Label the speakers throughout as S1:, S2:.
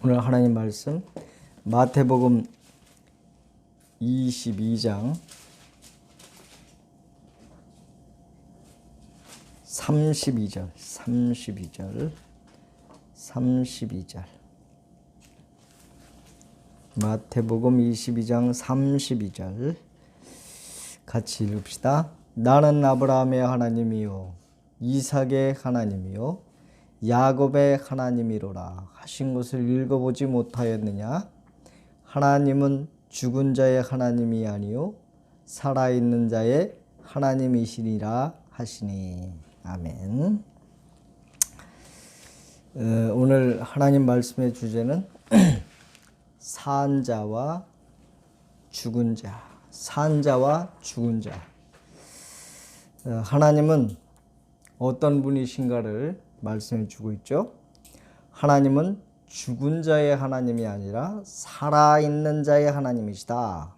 S1: 오늘 하나님 말씀 마태복음 22장 32절 마태복음 22장 32절 같이 읽읍시다. 나는 아브라함의 하나님이요 이삭의 하나님이요 야곱의 하나님이로라 하신 것을 읽어보지 못하였느냐? 하나님은 죽은 자의 하나님이 아니요 살아있는 자의 하나님이시니라 하시니. 아멘. 오늘 하나님 말씀의 주제는 산자와 죽은 자. 산자와 죽은 자. 하나님은 어떤 분이신가를 말씀해 주고 있죠. 하나님은 죽은 자의 하나님이 아니라 살아있는 자의 하나님이시다.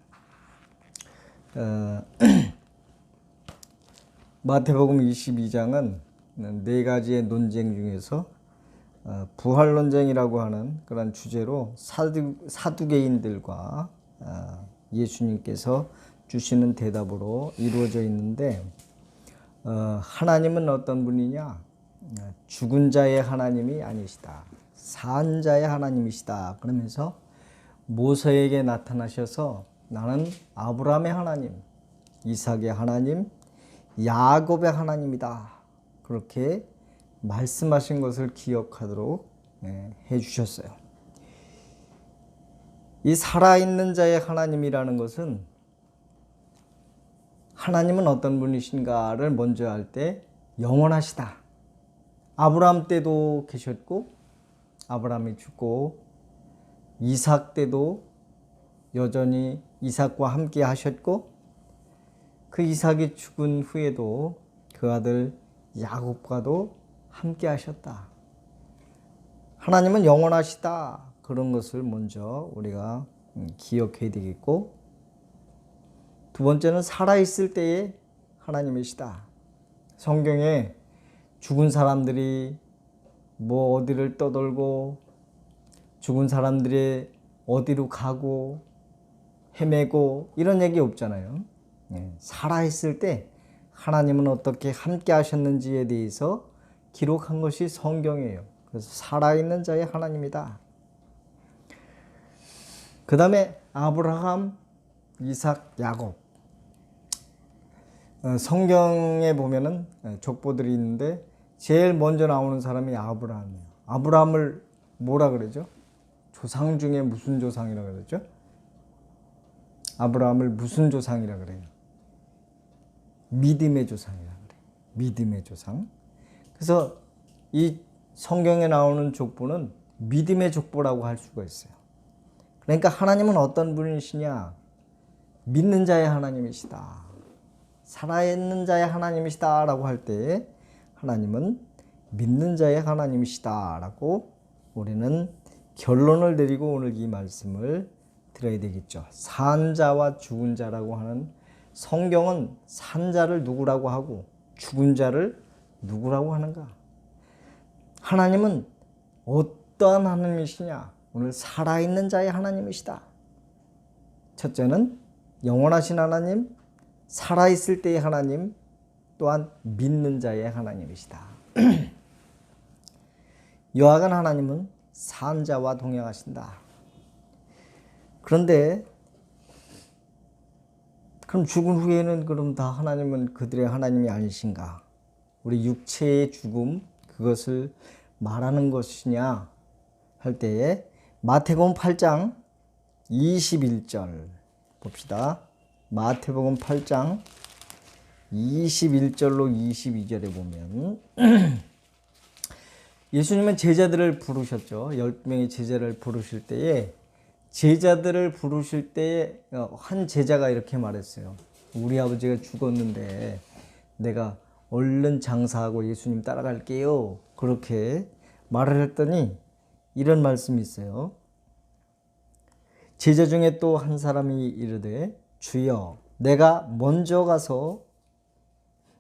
S1: 마태복음 22장은 네 가지의 논쟁 중에서 부활 논쟁이라고 하는 그런 주제로 사두개인들과 예수님께서 주시는 대답으로 이루어져 있는데, 하나님은 어떤 분이냐? 죽은 자의 하나님이 아니시다. 산 자의 하나님이시다. 그러면서 모세에게 나타나셔서 나는 아브라함의 하나님, 이삭의 하나님, 야곱의 하나님이다. 그렇게 말씀하신 것을 기억하도록 해주셨어요. 이 살아있는 자의 하나님이라는 것은 하나님은 어떤 분이신가를 먼저 할 때 영원하시다. 아브라함 때도 계셨고 아브라함이 죽고 이삭 때도 여전히 이삭과 함께 하셨고 그 이삭이 죽은 후에도 그 아들 야곱과도 함께 하셨다. 하나님은 영원하시다. 그런 것을 먼저 우리가 기억해야 되겠고, 두 번째는 살아있을 때의 하나님이시다. 성경에 죽은 사람들이 뭐 어디를 떠돌고 죽은 사람들이 어디로 가고 헤매고 이런 얘기 없잖아요. 살아있을 때 하나님은 어떻게 함께 하셨는지에 대해서 기록한 것이 성경이에요. 그래서 살아있는 자의 하나님이다. 그 다음에 아브라함, 이삭, 야곱. 성경에 보면은 족보들이 있는데 제일 먼저 나오는 사람이 아브라함이에요. 아브라함을 뭐라 그러죠? 조상 중에 무슨 조상이라 그러죠? 아브라함을 무슨 조상이라 그래요? 믿음의 조상이라 그래요. 믿음의 조상. 그래서 이 성경에 나오는 족보는 믿음의 족보라고 할 수가 있어요. 그러니까 하나님은 어떤 분이시냐? 믿는 자의 하나님이시다. 살아있는 자의 하나님이시다 라고 할 때 하나님은 믿는 자의 하나님이시다 라고 우리는 결론을 내리고 오늘 이 말씀을 들어야 되겠죠. 산 자와 죽은 자라고 하는, 성경은 산 자를 누구라고 하고 죽은 자를 누구라고 하는가? 하나님은 어떠한 하나님이시냐? 오늘 살아있는 자의 하나님이시다. 첫째는 영원하신 하나님, 살아있을 때의 하나님, 또한 믿는 자의 하나님이시다. 여하간 하나님은 산 자와 동행하신다. 그런데 그럼 죽은 후에는 그럼 다 하나님은 그들의 하나님이 아니신가? 우리 육체의 죽음, 그것을 말하는 것이냐 할 때에 마태복음 8장 21절 봅시다. 마태복음 8장 21절로 22절에 보면 예수님은 제자들을 부르셨죠. 10명의 제자를 부르실 때에 제자들을 부르실 때에 한 제자가 이렇게 말했어요. 우리 아버지가 죽었는데 내가 얼른 장사하고 예수님 따라갈게요. 그렇게 말을 했더니 이런 말씀이 있어요. 제자 중에 또 한 사람이 이르되 주여 내가 먼저 가서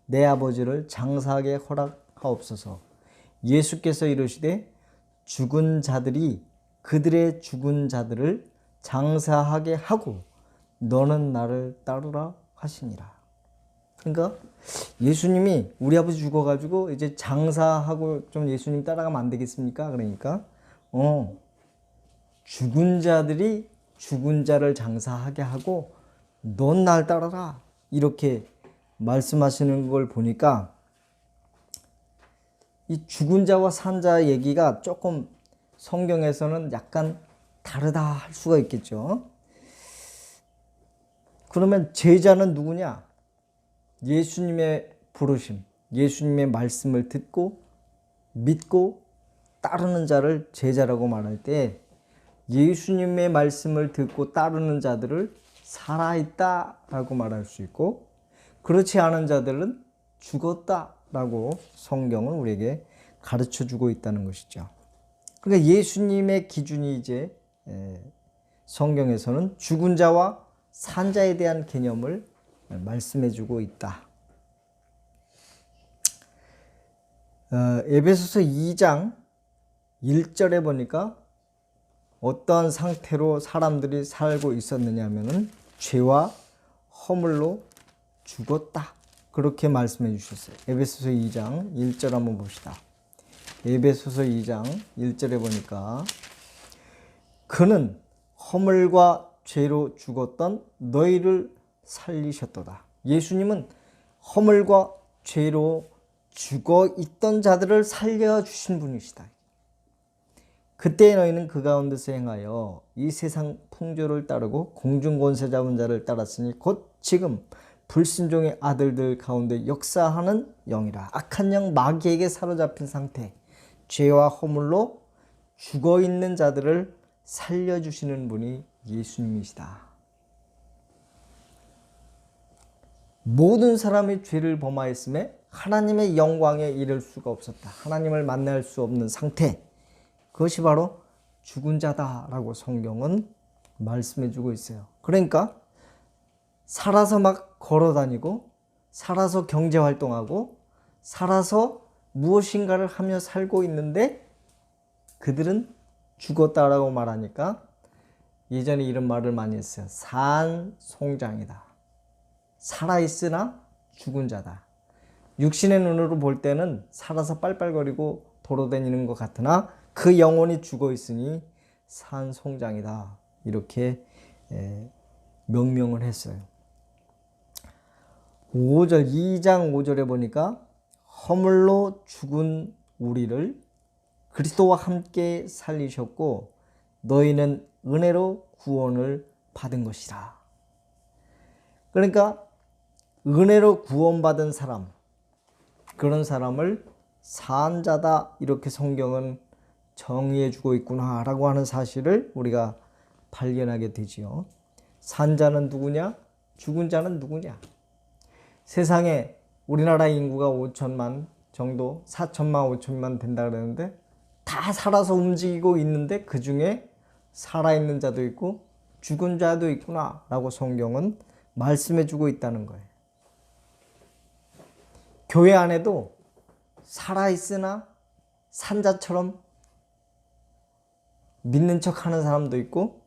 S1: 내 아버지를 장사하게 허락하옵소서. 예수께서 이르시되 죽은 자들이 그들의 죽은 자들을 장사하게 하고 너는 나를 따르라 하시니라. 그러니까 예수님이 우리 아버지 죽어가지고 이제 장사하고 좀 예수님 따라가면 안 되겠습니까? 그러니까 죽은 자들이 죽은 자를 장사하게 하고 넌 날 따라라 이렇게 말씀하시는 걸 보니까 이 죽은 자와 산 자 얘기가 조금 성경에서는 약간 다르다 할 수가 있겠죠. 그러면 제자는 누구냐? 예수님의 부르심, 예수님의 말씀을 듣고 믿고 따르는 자를 제자라고 말할 때 예수님의 말씀을 듣고 따르는 자들을 살아있다라고 말할 수 있고 그렇지 않은 자들은 죽었다라고 성경은 우리에게 가르쳐주고 있다는 것이죠. 그러니까 예수님의 기준이 이제 성경에서는 죽은 자와 산 자에 대한 개념을 말씀해주고 있다. 에베소서 2장 1절에 보니까 어떠한 상태로 사람들이 살고 있었느냐 하면은 죄와 허물로 죽었다. 그렇게 말씀해 주셨어요. 에베소서 2장 1절 한번 봅시다. 에베소서 2장 1절에 보니까 그는 허물과 죄로 죽었던 너희를 살리셨도다. 예수님은 허물과 죄로 죽어 있던 자들을 살려주신 분이시다. 그때 너희는 그 가운데서 행하여 이 세상 풍조를 따르고 공중권세 잡은 자를 따랐으니 곧 지금 불순종의 아들들 가운데 역사하는 영이라. 악한 영 마귀에게 사로잡힌 상태, 죄와 허물로 죽어 있는 자들을 살려주시는 분이 예수님이시다. 모든 사람이 죄를 범하였음에 하나님의 영광에 이를 수가 없었다. 하나님을 만날 수 없는 상태, 그것이 바로 죽은 자다라고 성경은 말씀해주고 있어요. 그러니까 살아서 막 걸어다니고 살아서 경제활동하고 살아서 무엇인가를 하며 살고 있는데 그들은 죽었다라고 말하니까 예전에 이런 말을 많이 했어요. 산송장이다. 살아있으나 죽은 자다. 육신의 눈으로 볼 때는 살아서 빨빨거리고 돌아다니는 것 같으나 그 영혼이 죽어 있으니 산송장이다. 이렇게 명명을 했어요. 5절, 2장 5절에 보니까 허물로 죽은 우리를 그리스도와 함께 살리셨고 너희는 은혜로 구원을 받은 것이라. 그러니까 은혜로 구원받은 사람, 그런 사람을 산 자다 이렇게 성경은 정의해 주고 있구나 라고 하는 사실을 우리가 발견하게 되지요. 산 자는 누구냐? 죽은 자는 누구냐? 세상에 우리나라 인구가 5천만 정도, 4천만 5천만 된다 그러는데 다 살아서 움직이고 있는데 그 중에 살아있는 자도 있고 죽은 자도 있구나 라고 성경은 말씀해 주고 있다는 거예요. 교회 안에도 살아있으나 산자처럼 믿는 척 하는 사람도 있고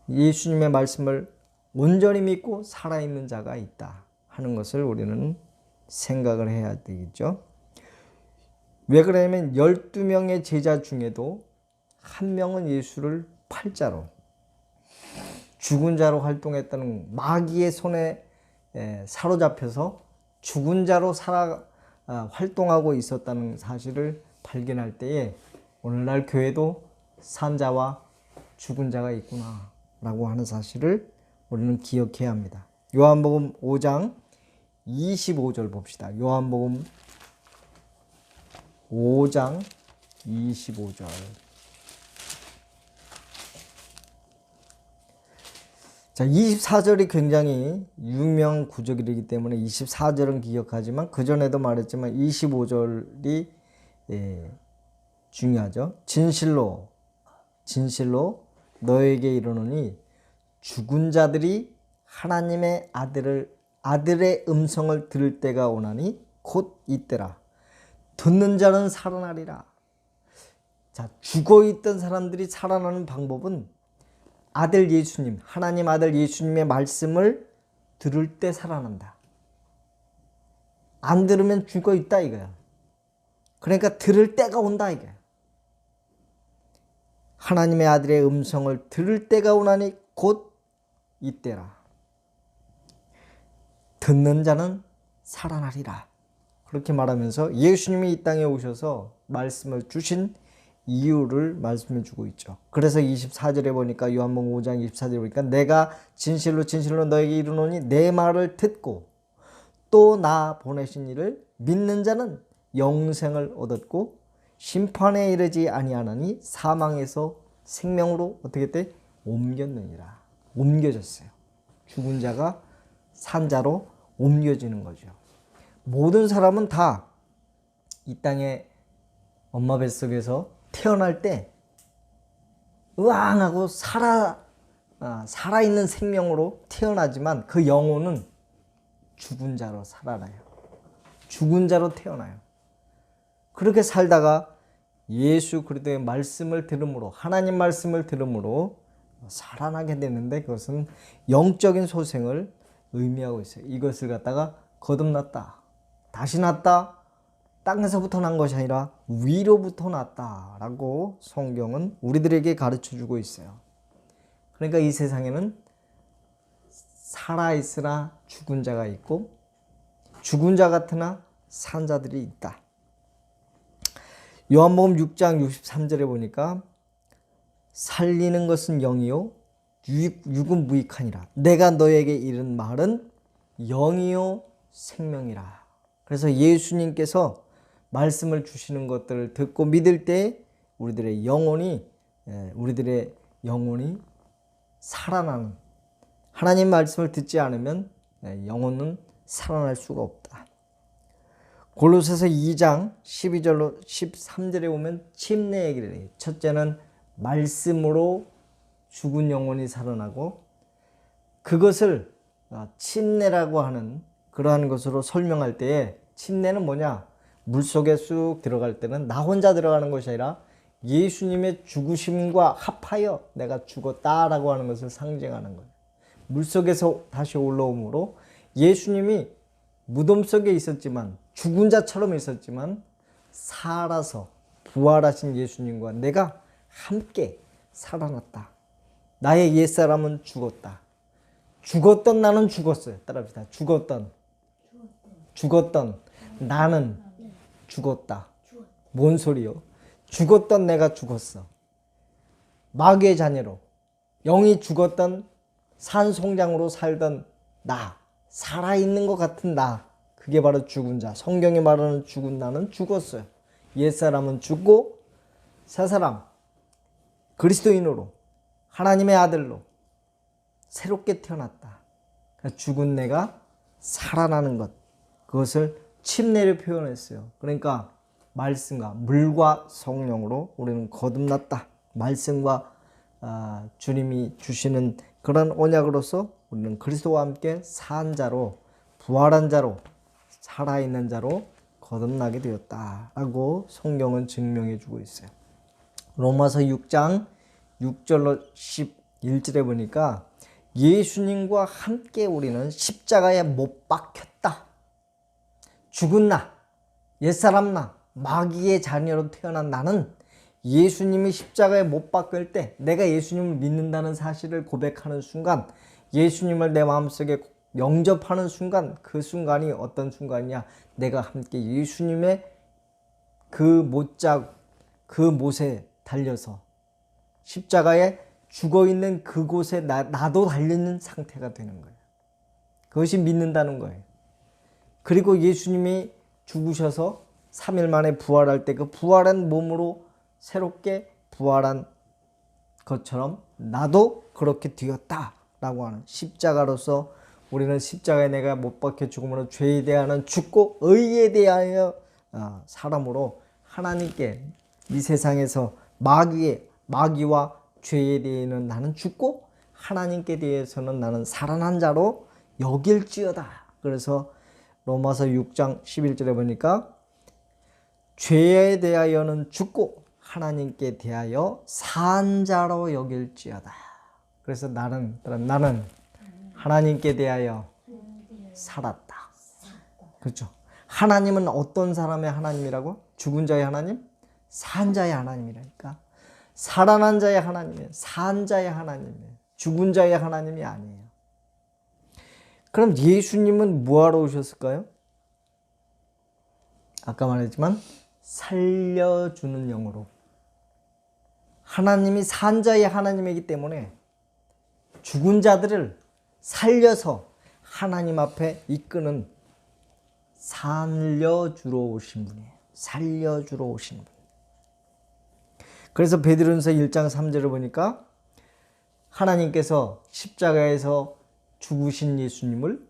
S1: 예수님의 말씀을 온전히 믿고 살아있는 자가 있다 하는 것을 우리는 생각을 해야 되겠죠. 왜 그러냐면 12명의 제자 중에도 한 명은 예수를 팔자로 죽은 자로 활동했다는 마귀의 손에 사로잡혀서 죽은 자로 활동하고 있었다는 사실을 발견할 때에 오늘날 교회도 산 자와 죽은 자가 있구나 라고 하는 사실을 우리는 기억해야 합니다. 요한복음 5장 25절 봅시다. 요한복음 5장 25절. 자, 24절이 굉장히 유명 구절이기 때문에 24절은 기억하지만 그 전에도 말했지만 25절이 중요하죠. 진실로 너에게 이르노니 죽은 자들이 하나님의 아들의 음성을 들을 때가 오나니 곧 이때라. 듣는 자는 살아나리라. 자, 죽어있던 사람들이 살아나는 방법은 아들 예수님, 하나님 아들 예수님의 말씀을 들을 때 살아난다. 안 들으면 죽어있다 이거야. 그러니까 들을 때가 온다 이거야. 하나님의 아들의 음성을 들을 때가 오나니 곧 이때라. 듣는 자는 살아나리라. 그렇게 말하면서 예수님이 이 땅에 오셔서 말씀을 주신 이유를 말씀해 주고 있죠. 그래서 24절에 보니까 요한복음 5장 24절에 보니까 내가 진실로 진실로 너에게 이르노니 내 말을 듣고 또 나 보내신 이를 믿는 자는 영생을 얻었고 심판에 이르지 아니하나니 사망에서 생명으로 어떻게 돼? 옮겼느니라. 옮겨졌어요. 죽은 자가 산 자로 옮겨지는 거죠. 모든 사람은 다 이 땅에 엄마 뱃속에서 태어날 때 으앙하고 살아있는 생명으로 태어나지만 그 영혼은 죽은 자로 살아나요. 죽은 자로 태어나요. 그렇게 살다가 예수 그리스도의 말씀을 들음으로 하나님 말씀을 들음으로 살아나게 되는데 그것은 영적인 소생을 의미하고 있어요. 이것을 갖다가 거듭났다. 다시 났다. 땅에서부터 난 것이 아니라 위로부터 났다라고 성경은 우리들에게 가르쳐주고 있어요. 그러니까 이 세상에는 살아있으나 죽은 자가 있고 죽은 자 같으나 산 자들이 있다. 요한복음 6장 63절에 보니까 살리는 것은 영이요 육은 무익하니라. 내가 너에게 이른 말은 영이요 생명이라. 그래서 예수님께서 말씀을 주시는 것들을 듣고 믿을 때 우리들의 영혼이 살아나는, 하나님 말씀을 듣지 않으면 영혼은 살아날 수가 없다. 골로새서 2장 12절로 13절에 보면 침례 얘기를 해요. 첫째는 말씀으로 죽은 영혼이 살아나고 그것을 침례라고 하는 그러한 것으로 설명할 때에 침례는 뭐냐? 물속에 쑥 들어갈 때는 나 혼자 들어가는 것이 아니라 예수님의 죽으심과 합하여 내가 죽었다라고 하는 것을 상징하는 거예요. 물속에서 다시 올라옴으로 예수님이 무덤 속에 있었지만 죽은 자처럼 있었지만 살아서 부활하신 예수님과 내가 함께 살아났다. 나의 옛사람은 죽었다. 죽었던 나는 죽었어요. 따라합시다. 죽었던 나는 죽었다. 뭔 소리요? 죽었던 내가 죽었어. 마귀의 자녀로 영이 죽었던 산송장으로 살던 나, 살아있는 것 같은 나, 그게 바로 죽은 자. 성경이 말하는 죽은 나는 죽었어요. 옛사람은 죽고 새사람 그리스도인으로 하나님의 아들로 새롭게 태어났다. 그러니까 죽은 내가 살아나는 것, 그것을 침례를 표현했어요. 그러니까 말씀과 물과 성령으로 우리는 거듭났다. 말씀과 주님이 주시는 그런 언약으로서 우리는 그리스도와 함께 산 자로, 부활한 자로, 살아있는 자로 거듭나게 되었다라고 성경은 증명해 주고 있어요. 로마서 6장 6절로 11절에 보니까 예수님과 함께 우리는 십자가에 못 박혔다. 죽은 나, 옛사람 나, 마귀의 자녀로 태어난 나는 예수님이 십자가에 못 박힐 때 내가 예수님을 믿는다는 사실을 고백하는 순간, 예수님을 내 마음속에 영접하는 순간, 그 순간이 어떤 순간이냐? 내가 함께 예수님의 그 못에 달려서 십자가에 죽어있는 그곳에 나도 달려있는 상태가 되는 거예요. 그것이 믿는다는 거예요. 그리고 예수님이 죽으셔서 3일 만에 부활할 때 그 부활한 몸으로 새롭게 부활한 것처럼 나도 그렇게 되었다라고 하는, 십자가로서 우리는 십자가에 내가 못 박혀 죽음으로 죄에 대하여는 죽고 의에 대하여 사람으로 하나님께 이 세상에서 마귀와 죄에 대해서는 나는 죽고 하나님께 대해서는 나는 살아난 자로 여길지어다. 그래서 로마서 6장 11절에 보니까 죄에 대하여는 죽고 하나님께 대하여 산 자로 여길지어다. 그래서 나는 하나님께 대하여 살았다. 그렇죠. 하나님은 어떤 사람의 하나님이라고? 죽은 자의 하나님? 산 자의 하나님이라니까. 살아난 자의 하나님이에요. 산 자의 하나님이에요. 죽은 자의 하나님이 아니에요. 그럼 예수님은 뭐하러 오셨을까요? 아까 말했지만 살려주는 영으로. 하나님이 산 자의 하나님이기 때문에 죽은 자들을 살려서 하나님 앞에 이끄는 살려주러 오신 분이에요. 살려주러 오신 분. 그래서 베드로전서 1장 3절을 보니까 하나님께서 십자가에서 죽으신 예수님을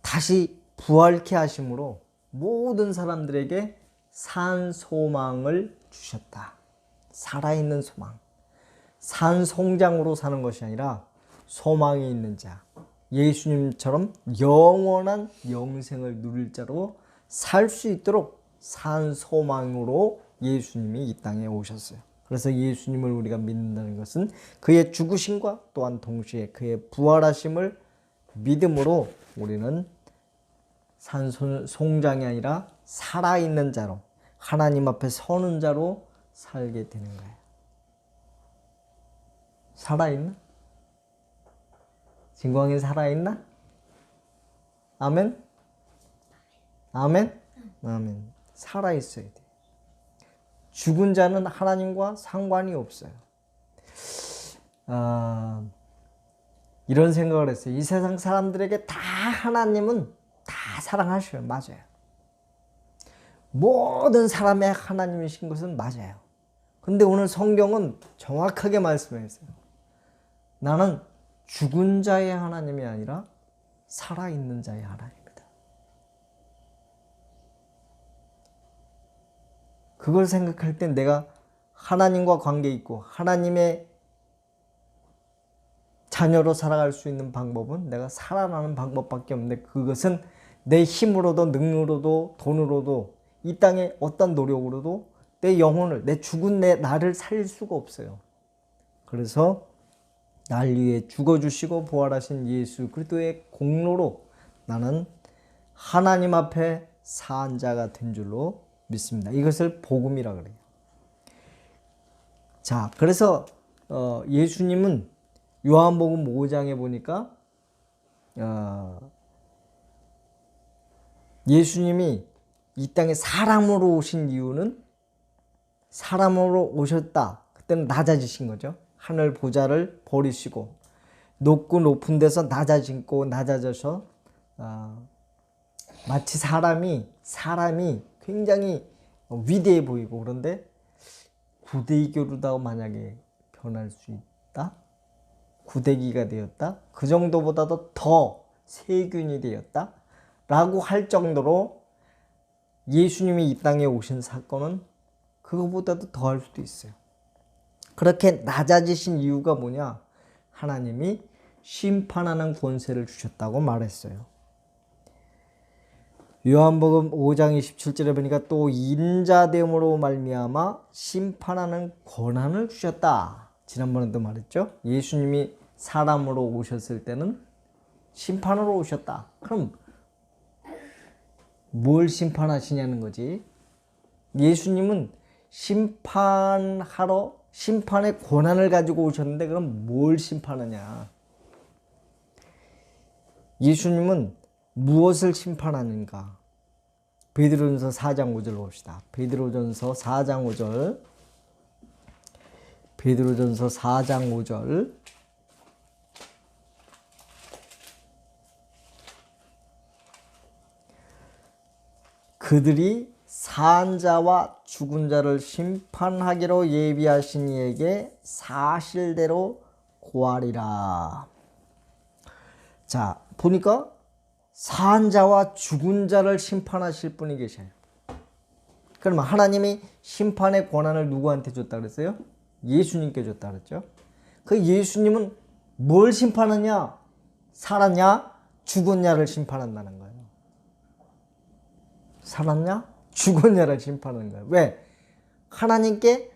S1: 다시 부활케 하심으로 모든 사람들에게 산 소망을 주셨다. 살아있는 소망. 산 송장으로 사는 것이 아니라 소망이 있는 자. 예수님처럼 영원한 영생을 누릴 자로 살 수 있도록 산 소망으로 예수님이 이 땅에 오셨어요. 그래서 예수님을 우리가 믿는다는 것은 그의 죽으심과 또한 동시에 그의 부활하심을 믿음으로 우리는 산 송장이 아니라 살아있는 자로 하나님 앞에 서는 자로 살게 되는 거예요. 살아있나? 진광이 살아있나? 아멘? 아멘? 아멘. 살아있어야 돼. 죽은 자는 하나님과 상관이 없어요. 이런 생각을 했어요. 이 세상 사람들에게 다 하나님은 다 사랑하셔요. 맞아요. 모든 사람의 하나님이신 것은 맞아요. 근데 오늘 성경은 정확하게 말씀했어요. 나는 죽은 자의 하나님이 아니라 살아있는 자의 하나님이다. 그걸 생각할 땐 내가 하나님과 관계 있고 하나님의 자녀로 살아갈 수 있는 방법은 내가 살아나는 방법밖에 없는데 그것은 내 힘으로도 능력으로도 돈으로도 이 땅의 어떤 노력으로도 내 영혼을 내 죽은 나를 살릴 수가 없어요. 그래서 날 위해 죽어주시고 부활하신 예수 그리스도의 공로로 나는 하나님 앞에 산 자가 된 줄로 믿습니다. 이것을 복음이라 그래요. 자, 그래서 예수님은 요한복음 5장에 보니까 예수님이 이 땅에 사람으로 오신 이유는 사람으로 오셨다. 그때는 낮아지신 거죠. 하늘 보좌를 버리시고 높고 높은 데서 낮아져서 마치 사람이 굉장히 위대해 보이고 그런데 구대기교로다가 만약에 변할 수 있다? 구대기가 되었다? 그 정도보다도 더 세균이 되었다? 라고 할 정도로 예수님이 이 땅에 오신 사건은 그거보다도 더 할 수도 있어요. 그렇게 낮아지신 이유가 뭐냐? 하나님이 심판하는 권세를 주셨다고 말했어요. 요한복음 5장 27절에 보니까 또 인자됨으로 말미암아 심판하는 권한을 주셨다. 지난번에도 말했죠. 예수님이 사람으로 오셨을 때는 심판으로 오셨다. 그럼 뭘 심판하시냐는 거지. 예수님은 심판의 권한을 가지고 오셨는데 그럼 뭘 심판하냐? 예수님은 무엇을 심판하는가? 베드로전서 4장 5절 봅시다. 베드로전서 4장 5절. 베드로전서 4장 5절. 그들이 산 자와 죽은 자를 심판하기로 예비하신 이에게 사실대로 고하리라. 자, 보니까 산 자와 죽은 자를 심판하실 분이 계셔요. 그러면 하나님이 심판의 권한을 누구한테 줬다 그랬어요? 예수님께 줬다 그랬죠. 그 예수님은 뭘 심판하냐? 살았냐? 죽었냐를 심판한다는 거예요. 살았냐? 죽었냐를 심판하는 거예요. 왜? 하나님께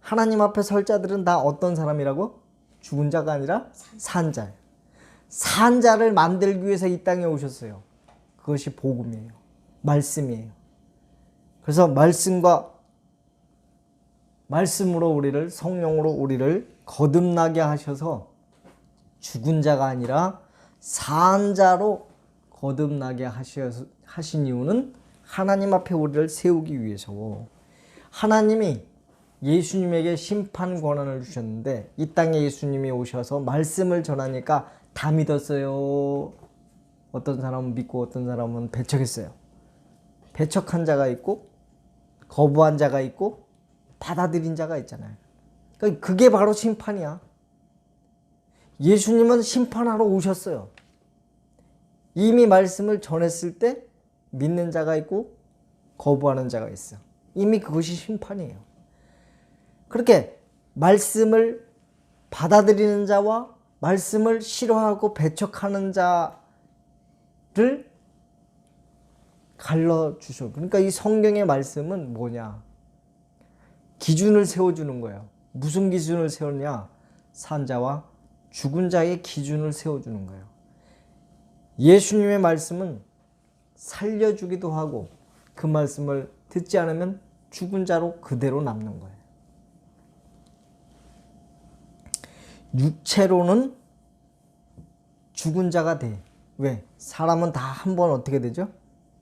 S1: 하나님 앞에 설 자들은 다 어떤 사람이라고? 죽은 자가 아니라 산 자예요. 산 자를 만들기 위해서 이 땅에 오셨어요. 그것이 복음이에요. 말씀이에요. 그래서 말씀으로 우리를, 성령으로 우리를 거듭나게 하셔서 죽은 자가 아니라 산 자로 거듭나게 하신 이유는 하나님 앞에 우리를 세우기 위해서. 하나님이 예수님에게 심판 권한을 주셨는데 이 땅에 예수님이 오셔서 말씀을 전하니까 다 믿었어요. 어떤 사람은 믿고 어떤 사람은 배척했어요. 배척한 자가 있고 거부한 자가 있고 받아들인 자가 있잖아요. 그러니까 그게 바로 심판이야. 예수님은 심판하러 오셨어요. 이미 말씀을 전했을 때 믿는 자가 있고 거부하는 자가 있어. 이미 그것이 심판이에요. 그렇게 말씀을 받아들이는 자와 말씀을 싫어하고 배척하는 자를 갈라주셔. 그러니까 이 성경의 말씀은 뭐냐? 기준을 세워주는 거예요. 무슨 기준을 세우냐? 산 자와 죽은 자의 기준을 세워주는 거예요. 예수님의 말씀은 살려주기도 하고 그 말씀을 듣지 않으면 죽은 자로 그대로 남는 거예요. 육체로는 죽은 자가 돼. 왜? 사람은 다 한 번 어떻게 되죠?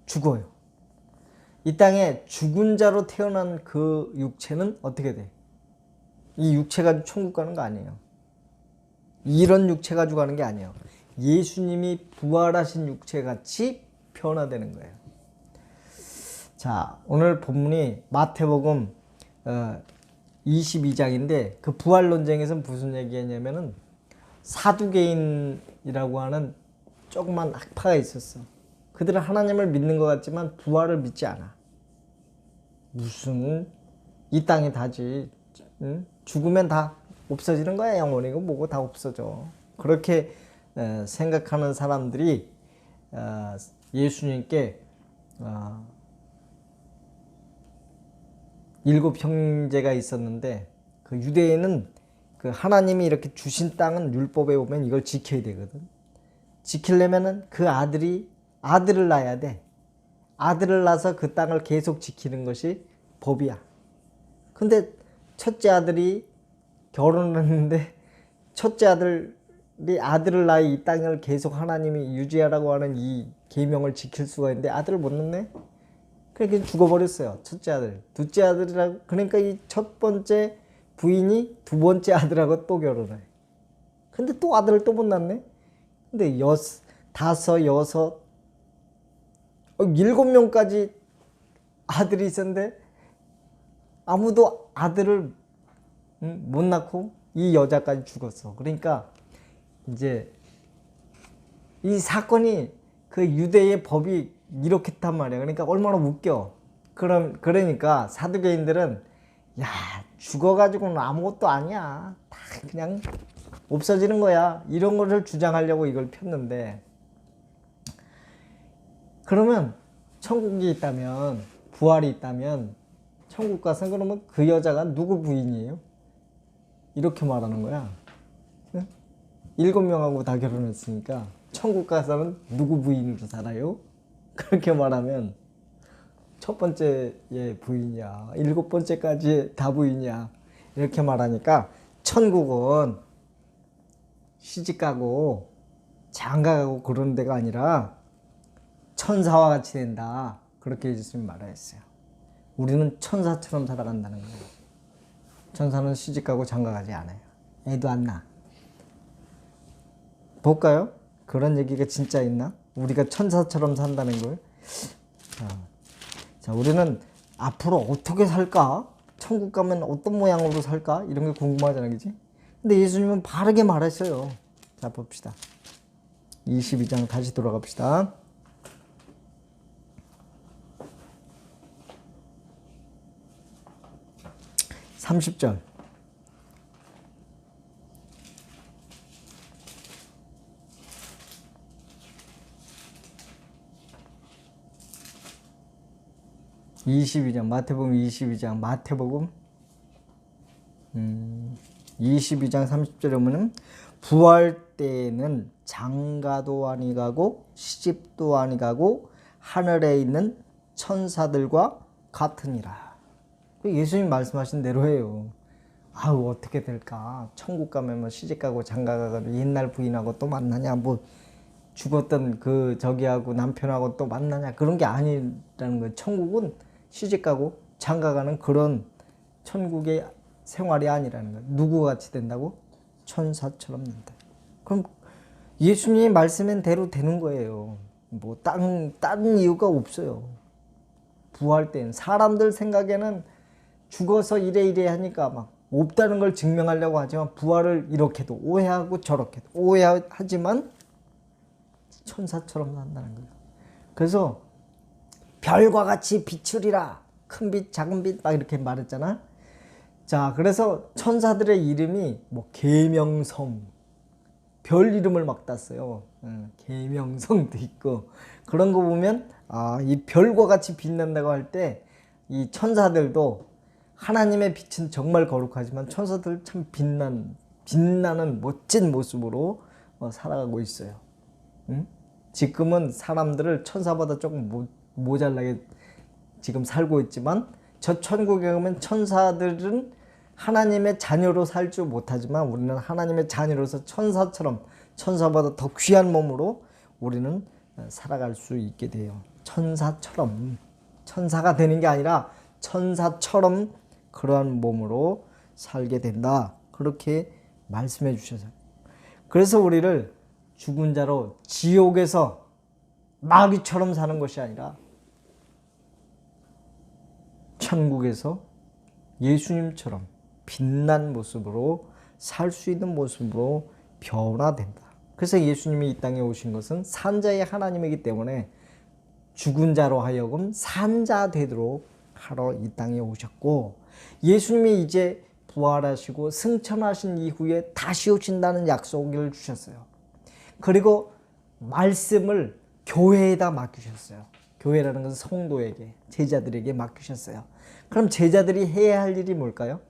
S1: 죽어요. 이 땅에 죽은 자로 태어난 그 육체는 어떻게 돼? 이 육체 가지고 천국 가는 거 아니에요. 이런 육체 가지고 가는 게 아니에요. 예수님이 부활하신 육체같이 변화되는 거예요. 자, 오늘 본문이 마태복음 22장인데 그 부활 논쟁에서는 무슨 얘기했냐면은 사두개인이라고 하는 조그만 학파가 있었어. 그들은 하나님을 믿는 것 같지만 부활을 믿지 않아. 무슨 이 땅이 다지. 응? 죽으면 다 없어지는 거야. 영혼이고 뭐고 다 없어져. 그렇게 생각하는 사람들이 예수님께 7 형제가 있었는데 그 유대인은 그 하나님이 이렇게 주신 땅은 율법에 보면 이걸 지켜야 되거든. 지키려면은 그 아들을 낳아야 돼. 아들을 낳아서 그 땅을 계속 지키는 것이 법이야. 근데 첫째 아들이 결혼을 했는데 첫째 아들을 낳아 이 땅을 계속 하나님이 유지하라고 하는 이 계명을 지킬 수가 있는데 아들을 못 낳네? 그렇게 죽어버렸어요. 첫째 아들. 둘째 아들이라고. 그러니까 이 첫 번째 부인이 두 번째 아들하고 또 결혼해. 근데 또 아들을 또 못 낳네? 근데 다섯, 여섯, 7명까지 아들이 있었는데 아무도 아들을 못 낳고 이 여자까지 죽었어. 그러니까 이제 이 사건이 그 유대의 법이 이렇게 했단 말이야. 그러니까 얼마나 웃겨. 그러니까 사두개인들은 야, 죽어가지고는 아무것도 아니야. 다 그냥 없어지는 거야. 이런 것을 주장하려고 이걸 폈는데, 그러면 천국이 있다면, 부활이 있다면 천국 가서 그러면 그 여자가 누구 부인이에요? 이렇게 말하는 거야. 7명하고 다 결혼했으니까 천국 가서는 누구 부인으로 살아요? 그렇게 말하면 첫 번째의 부인이야, 7번째까지 다 부인이야, 이렇게 말하니까 천국은 시집가고 장가가고 그런 데가 아니라 천사와 같이 된다, 그렇게 예수님이 말하셨어요. 우리는 천사처럼 살아간다는 거예요. 천사는 시집가고 장가가지 않아요. 애도 안 낳아. 볼까요? 그런 얘기가 진짜 있나? 우리가 천사처럼 산다는 걸. 자, 우리는 앞으로 어떻게 살까? 천국 가면 어떤 모양으로 살까? 이런 게 궁금하잖아, 그지? 근데 예수님은 바르게 말하셔요. 자, 봅시다. 22장 다시 돌아갑시다. 30절. 마태복음 22장, 마태복음 22장 30절에 보면 부활 때에는 장가도 아니가고 시집도 아니가고 하늘에 있는 천사들과 같으니라. 예수님 말씀하신 대로 해요. 아우 어떻게 될까? 천국 가면 뭐 시집가고 장가가고 옛날 부인하고 또 만나냐? 뭐 죽었던 그 저기하고 남편하고 또 만나냐? 그런 게 아니라는 거예요. 천국은 시집가고 장가가는 그런 천국의 생활이 아니라는 거예요. 누구같이 된다고? 천사처럼 된다. 그럼 예수님이 말씀한 대로 되는 거예요. 뭐 다른 이유가 없어요. 부활 때는 사람들 생각에는 죽어서 이래 하니까 막 없다는 걸 증명하려고 하지만 부활을 이렇게도 오해하고 저렇게도 오해하지만 천사처럼 산다는 거예요. 그래서 별과 같이 비추리라. 큰 빛, 작은 빛 막 이렇게 말했잖아. 자, 그래서 천사들의 이름이 뭐 계명성, 별 이름을 막 땄어요. 계명성도 있고 그런 거 보면 이 별과 같이 빛난다고 할 때 이 천사들도 하나님의 빛은 정말 거룩하지만 천사들 참 빛나는 멋진 모습으로 살아가고 있어요. 지금은 사람들을 천사보다 조금 모자라게 지금 살고 있지만 저 천국에 가면 천사들은 하나님의 자녀로 살 줄 못하지만 우리는 하나님의 자녀로서 천사처럼 천사보다 더 귀한 몸으로 우리는 살아갈 수 있게 돼요. 천사처럼 천사가 되는 게 아니라 천사처럼 그러한 몸으로 살게 된다. 그렇게 말씀해 주셔서 그래서 우리를 죽은 자로 지옥에서 마귀처럼 사는 것이 아니라 천국에서 예수님처럼 빛난 모습으로 살 수 있는 모습으로 변화된다. 그래서 예수님이 이 땅에 오신 것은 산자의 하나님이기 때문에 죽은 자로 하여금 산자 되도록 하러 이 땅에 오셨고 예수님이 이제 부활하시고 승천하신 이후에 다시 오신다는 약속을 주셨어요. 그리고 말씀을 교회에다 맡기셨어요. 교회라는 것은 성도에게, 제자들에게 맡기셨어요. 그럼 제자들이 해야 할 일이 뭘까요?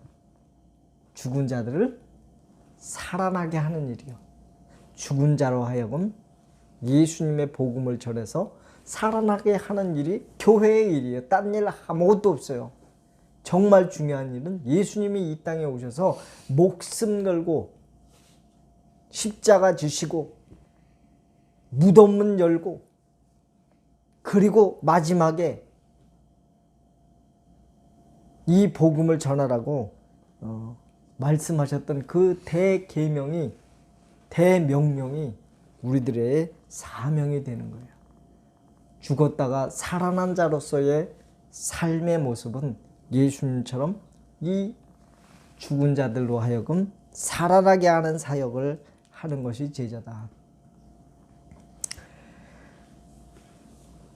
S1: 죽은 자들을 살아나게 하는 일이요. 죽은 자로 하여금 예수님의 복음을 전해서 살아나게 하는 일이 교회의 일이에요. 딴 일 아무것도 없어요. 정말 중요한 일은 예수님이 이 땅에 오셔서 목숨 걸고 십자가 지시고 무덤문 열고 그리고 마지막에 이 복음을 전하라고 말씀하셨던 그 대계명이 대명령이 우리들의 사명이 되는 거예요. 죽었다가 살아난 자로서의 삶의 모습은 예수님처럼 이 죽은 자들로 하여금 살아나게 하는 사역을 하는 것이 제자다.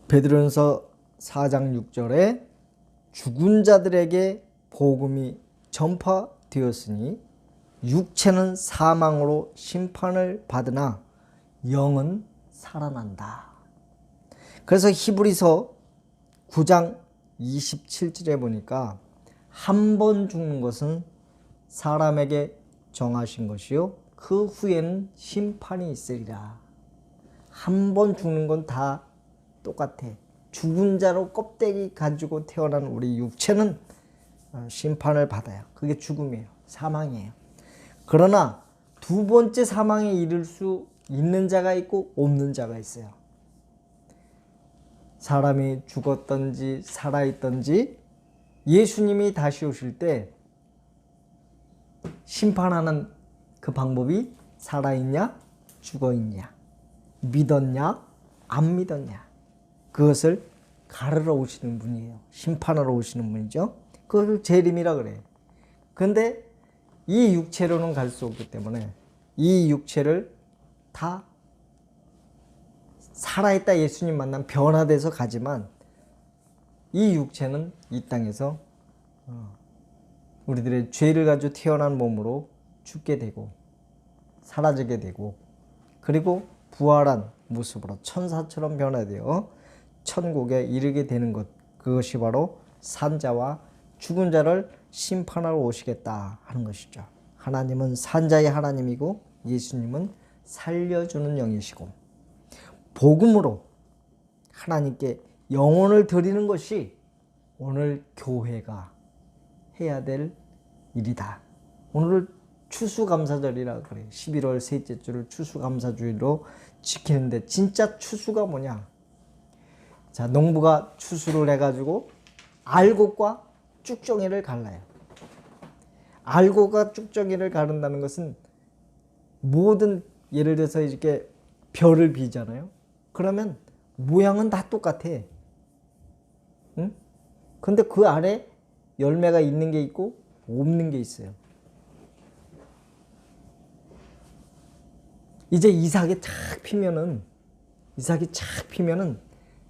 S1: 베드로전서 4장 6절에 죽은 자들에게 복음이 전파되었으니 육체는 사망으로 심판을 받으나 영은 살아난다. 그래서 히브리서 9장 27절에 보니까 한 번 죽는 것은 사람에게 정하신 것이요 그 후에는 심판이 있으리라. 한 번 죽는 건 다 똑같아. 죽은 자로 껍데기 가지고 태어난 우리 육체는 심판을 받아요. 그게 죽음이에요. 사망이에요. 그러나 두 번째 사망에 이를 수 있는 자가 있고 없는 자가 있어요. 사람이 죽었든지 살아있든지 예수님이 다시 오실 때 심판하는 그 방법이 살아있냐 죽어있냐 믿었냐 안 믿었냐 그것을 가르러 오시는 분이에요. 심판하러 오시는 분이죠. 그걸 재림이라 그래요. 근데 이 육체로는 갈 수 없기 때문에 이 육체를 다 살아있다 예수님 만나면 변화돼서 가지만 이 육체는 이 땅에서 우리들의 죄를 가지고 태어난 몸으로 죽게 되고 사라지게 되고 그리고 부활한 모습으로 천사처럼 변화되어 천국에 이르게 되는 것, 그것이 바로 산자와 죽은 자를 심판하러 오시겠다 하는 것이죠. 하나님은 산자의 하나님이고 예수님은 살려주는 영이시고, 복음으로 하나님께 영혼을 드리는 것이 오늘 교회가 해야 될 일이다. 오늘 추수감사절이라 그래요. 11월 셋째 주를 추수감사주일로 지키는데, 진짜 추수가 뭐냐? 자, 농부가 추수를 해가지고 알곡과 쭉정이를 갈라요. 알곡과 쭉정이를 가른다는 것은 모든, 예를 들어서 이렇게 별을 비잖아요. 그러면 모양은 다 똑같아. 응? 근데 그 안에 열매가 있는 게 있고 없는 게 있어요. 이제 이삭이 착 피면은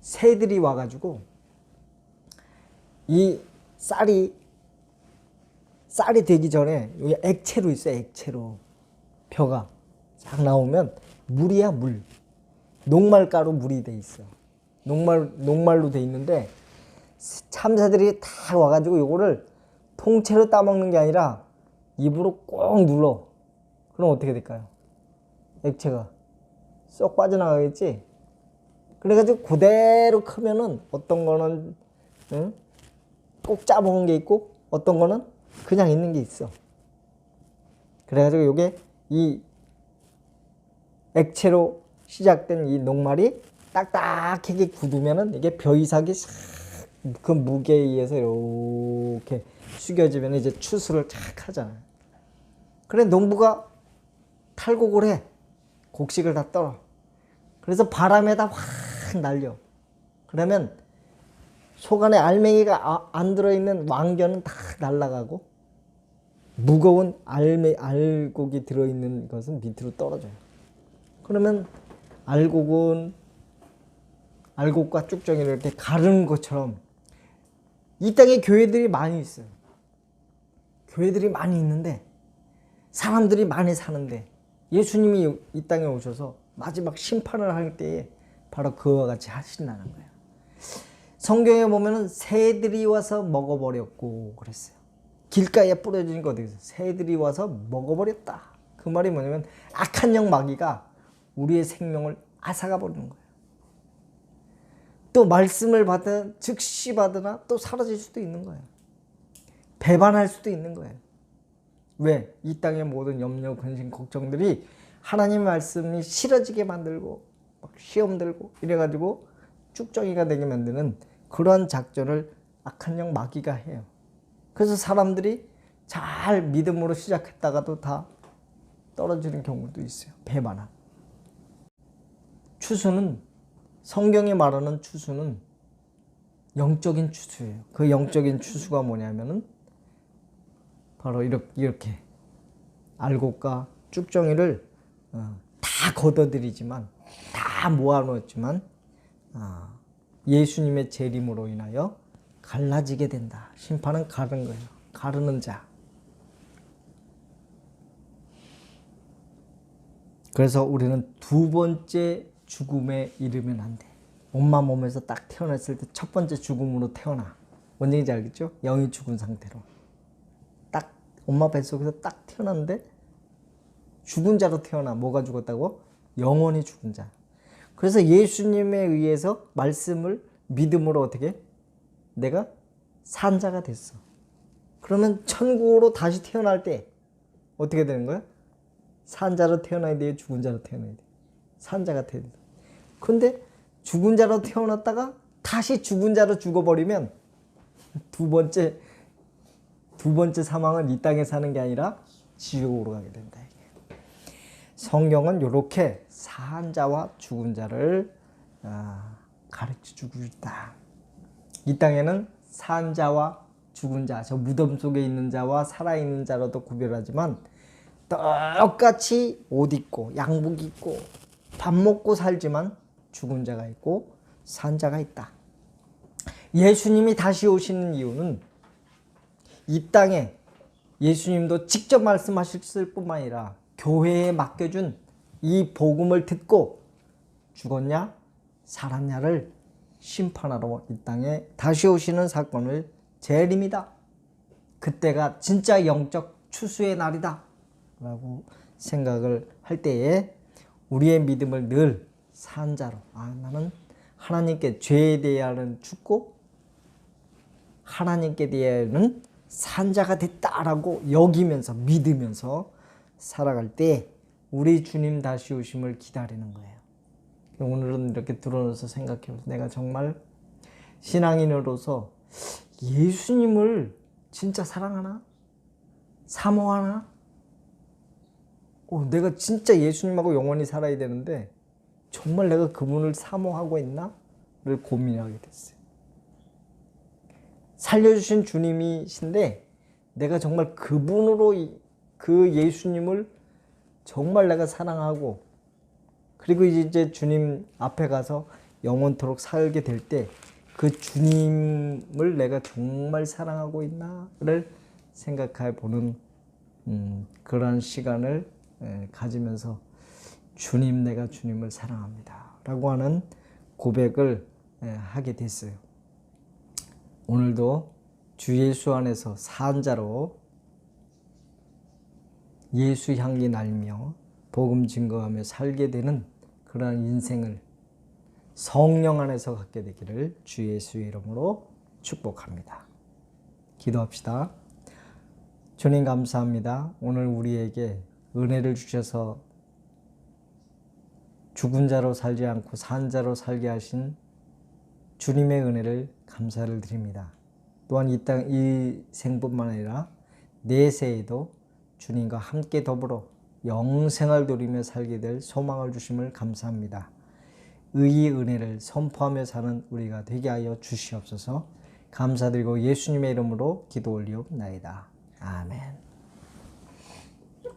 S1: 새들이 와가지고 이 쌀이 되기 전에 여기 액체로 있어요. 액체로 벼가 쫙 나오면 물이야, 물. 녹말가루 물이 돼 있어. 녹말로 돼 있는데 참새들이 다 와가지고 요거를 통째로 따먹는 게 아니라 입으로 꼭 눌러. 그럼 어떻게 될까요? 액체가 쏙 빠져나가겠지? 그래가지고 그대로 크면은 어떤 거는 꼭 짜먹은 게 있고 어떤 거는 그냥 있는 게 있어. 그래가지고 요게 이 액체로 시작된 이 녹말이 딱딱하게 굳으면은 이게 벼이삭이 그 무게에 의해서 이렇게 숙여지면 이제 추수를 착 하잖아요. 그래 농부가 탈곡을 해. 곡식을 다 떨어. 그래서 바람에다 확 날려. 그러면 속 안에 알맹이가 안 들어있는 왕견은 다 날아가고 무거운 알곡이 들어있는 것은 밑으로 떨어져요. 그러면 알곡과 쭉정이를 이렇게 가르는 것처럼 이 땅에 교회들이 많이 있어요. 교회들이 많이 있는데 사람들이 많이 사는데 예수님이 이 땅에 오셔서 마지막 심판을 할 때에 바로 그와 같이 하신다는 거예요. 성경에 보면은 새들이 와서 먹어버렸고 그랬어요. 길가에 뿌려진 거 어디 있어요? 새들이 와서 먹어버렸다. 그 말이 뭐냐면 악한 영 마귀가 우리의 생명을 앗아가 버리는 거예요. 또 말씀을 즉시 받으나 또 사라질 수도 있는 거예요. 배반할 수도 있는 거예요. 왜? 이 땅의 모든 염려, 근심, 걱정들이 하나님의 말씀이 싫어지게 만들고 막 시험 들고 이래가지고 쭉정이가 되게 만드는 그런 작전을 악한 영 마귀가 해요. 그래서 사람들이 잘 믿음으로 시작했다가도 다 떨어지는 경우도 있어요. 배반한. 추수는, 성경이 말하는 추수는 영적인 추수예요. 그 영적인 추수가 뭐냐면은 바로 이렇게 알곡과 쭉정이를 다 걷어들이지만, 다 모아놓았지만 예수님의 재림으로 인하여 갈라지게 된다. 심판은 가르는 거예요. 가르는 자. 그래서 우리는 두 번째 죽음에 이르면 안 돼. 엄마 몸에서 딱 태어났을 때 첫 번째 죽음으로 태어나. 뭔 얘기인지 알겠죠? 영이 죽은 상태로. 딱 엄마 뱃속에서 딱 태어났는데 죽은 자로 태어나. 뭐가 죽었다고? 영원히 죽은 자. 그래서 예수님에 의해서 말씀을 믿음으로 어떻게? 내가 산 자가 됐어. 그러면 천국으로 다시 태어날 때 어떻게 되는 거야? 산 자로 태어나야 돼요? 죽은 자로 태어나야 돼요? 산 자가 돼야 돼. 근데 죽은 자로 태어났다가 다시 죽은 자로 죽어버리면 두 번째 사망은 이 땅에 사는 게 아니라 지옥으로 가게 된다. 성경은 이렇게 산 자와 죽은 자를 가르쳐 주고 있다. 이 땅에는 산 자와 죽은 자, 저 무덤 속에 있는 자와 살아있는 자로도 구별하지만 똑같이 옷 입고 양복 입고 밥 먹고 살지만 죽은 자가 있고 산 자가 있다. 예수님이 다시 오시는 이유는 이 땅에 예수님도 직접 말씀하셨을 뿐만 아니라 교회에 맡겨준 이 복음을 듣고 죽었냐 살았냐를 심판하러 이 땅에 다시 오시는 사건을 재림이다. 그때가 진짜 영적 추수의 날이다 라고 생각을 할 때에 우리의 믿음을 늘 산자로, 나는 하나님께 죄에 대하여는 죽고 하나님께 대하여는 산자가 됐다라고 여기면서 믿으면서 살아갈 때 우리 주님 다시 오심을 기다리는 거예요. 오늘은 이렇게 들어놓아서 생각해보세요. 내가 정말 신앙인으로서 예수님을 진짜 사랑하나? 사모하나? 내가 진짜 예수님하고 영원히 살아야 되는데 정말 내가 그분을 사모하고 있나? 를 고민하게 됐어요. 살려주신 주님이신데 내가 정말 그분으로 그 예수님을 정말 내가 사랑하고 그리고 이제 주님 앞에 가서 영원토록 살게 될 때 그 주님을 내가 정말 사랑하고 있나를 생각해 보는 그런 시간을 가지면서 주님, 내가 주님을 사랑합니다 라고 하는 고백을 하게 됐어요. 오늘도 주 예수 안에서 산 자로 예수 향기 날며 복음 증거하며 살게 되는 그러한 인생을 성령 안에서 갖게 되기를 주 예수의 이름으로 축복합니다. 기도합시다. 주님 감사합니다. 오늘 우리에게 은혜를 주셔서 죽은 자로 살지 않고 산 자로 살게 하신 주님의 은혜를 감사를 드립니다. 또한 이 생뿐만 아니라 내세에도 주님과 함께 더불어 영생을 누리며 살게 될 소망을 주심을 감사합니다. 의의 은혜를 선포하며 사는 우리가 되게 하여 주시옵소서. 감사드리고 예수님의 이름으로 기도 올리옵나이다. 아멘.